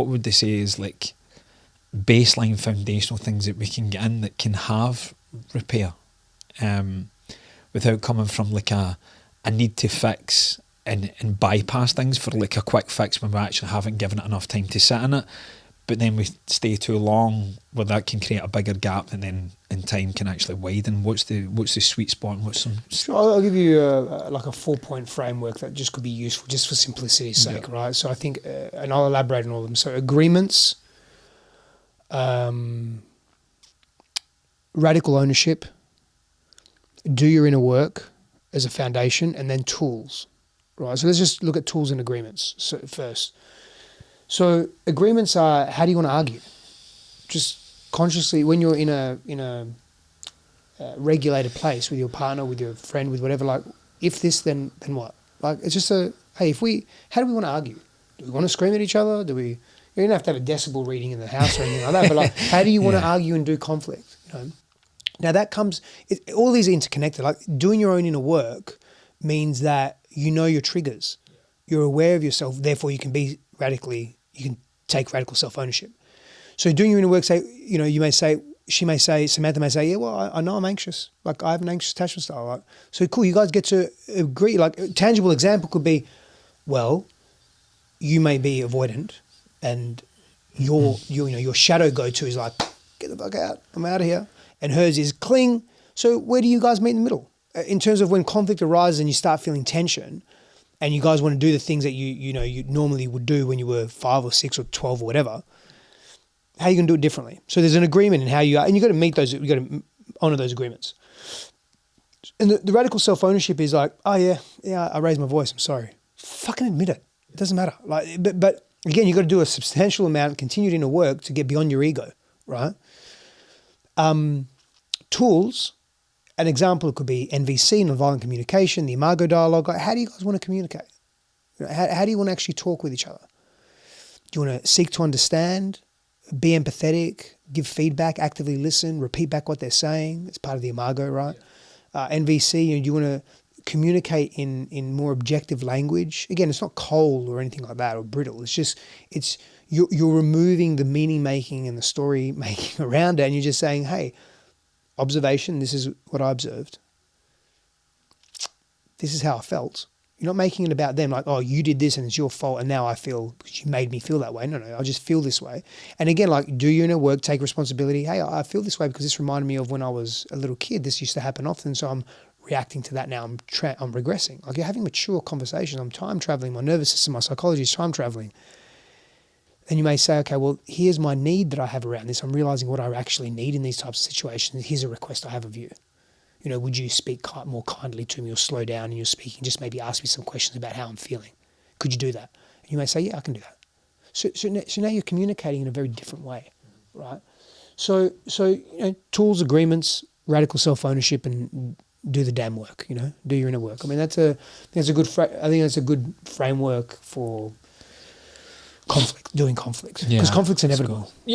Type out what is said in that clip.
what would they say is like baseline foundational things that we can get in that can have repair, without coming from like a need to fix and bypass things for like a quick fix when we actually haven't given it enough time to sit in it, but then we stay too long where that can create a bigger gap, and then in time can actually widen. What's the sweet spot, and what's some... Sure, I'll give you like a 4-point framework that just could be useful just for simplicity's sake, right? So I think, and I'll elaborate on all of them. So agreements, radical ownership, do your inner work as a foundation, and then tools, right? So let's just look at tools and agreements first. So agreements are, how do you want to argue? Just consciously, when you're in a regulated place with your partner, with your friend, with whatever, like, if this, then what? Like, it's just hey, how do we want to argue? Do we want to scream at each other? You don't have to have a decibel reading in the house or anything like that, but like, how do you want to argue and do conflict? You know? Now that comes, all these are interconnected. Like, doing your own inner work means that you know your triggers. You're aware of yourself, therefore you can take radical self-ownership. So doing your inner work, Samantha may say, yeah, well, I know I'm anxious. Like, I have an anxious attachment style. Like, so cool, you guys get to agree. Like, a tangible example could be, well, you may be avoidant, and your shadow go-to is like, get the fuck out, I'm out of here. And hers is cling. So where do you guys meet in the middle? In terms of when conflict arises and you start feeling tension, and you guys want to do the things that you normally would do when you were 5 or 6 or 12 or whatever, how are you going to do it differently? So there's an agreement in how you are, and you've got to meet those, you've got to honor those agreements. And the radical self-ownership is like, oh yeah, I raised my voice, I'm sorry. Fucking admit it. It doesn't matter. Like, but again, you've got to do a substantial amount, continued inner work to get beyond your ego, right? Tools, an example could be NVC, nonviolent communication, the Imago dialogue. Like, how do you guys want to communicate? How do you want to actually talk with each other? Do you want to seek to understand, be empathetic, give feedback, actively listen, repeat back what they're saying? It's part of the Imago, right? NVC, do you want to communicate in more objective language? Again, it's not cold or anything like that or brittle. It's just, you're removing the meaning making and the story making around it, and you're just saying, hey, observation, this is what I observed. This is how I felt. You're not making it about them like, oh, you did this and it's your fault and now I feel because you made me feel that way. No, I just feel this way. And again, like, do your inner work, take responsibility. Hey, I feel this way because this reminded me of when I was a little kid. This used to happen often, so I'm reacting to that now. I'm regressing. Like, you're having mature conversations. I'm time traveling. My nervous system, my psychology is time traveling. And you may say, okay, well, here's my need that I have around this. I'm realizing what I actually need in these types of situations. Here's a request I have of you. Would you speak more kindly to me, or slow down in your speaking? Just maybe ask me some questions about how I'm feeling. Could you do that? And you may say, yeah, I can do that. So now you're communicating in a very different way, right? So tools, agreements, radical self-ownership, and do the damn work. Do your inner work. I mean, I think that's a good framework for conflict, doing conflict, because conflict's inevitable.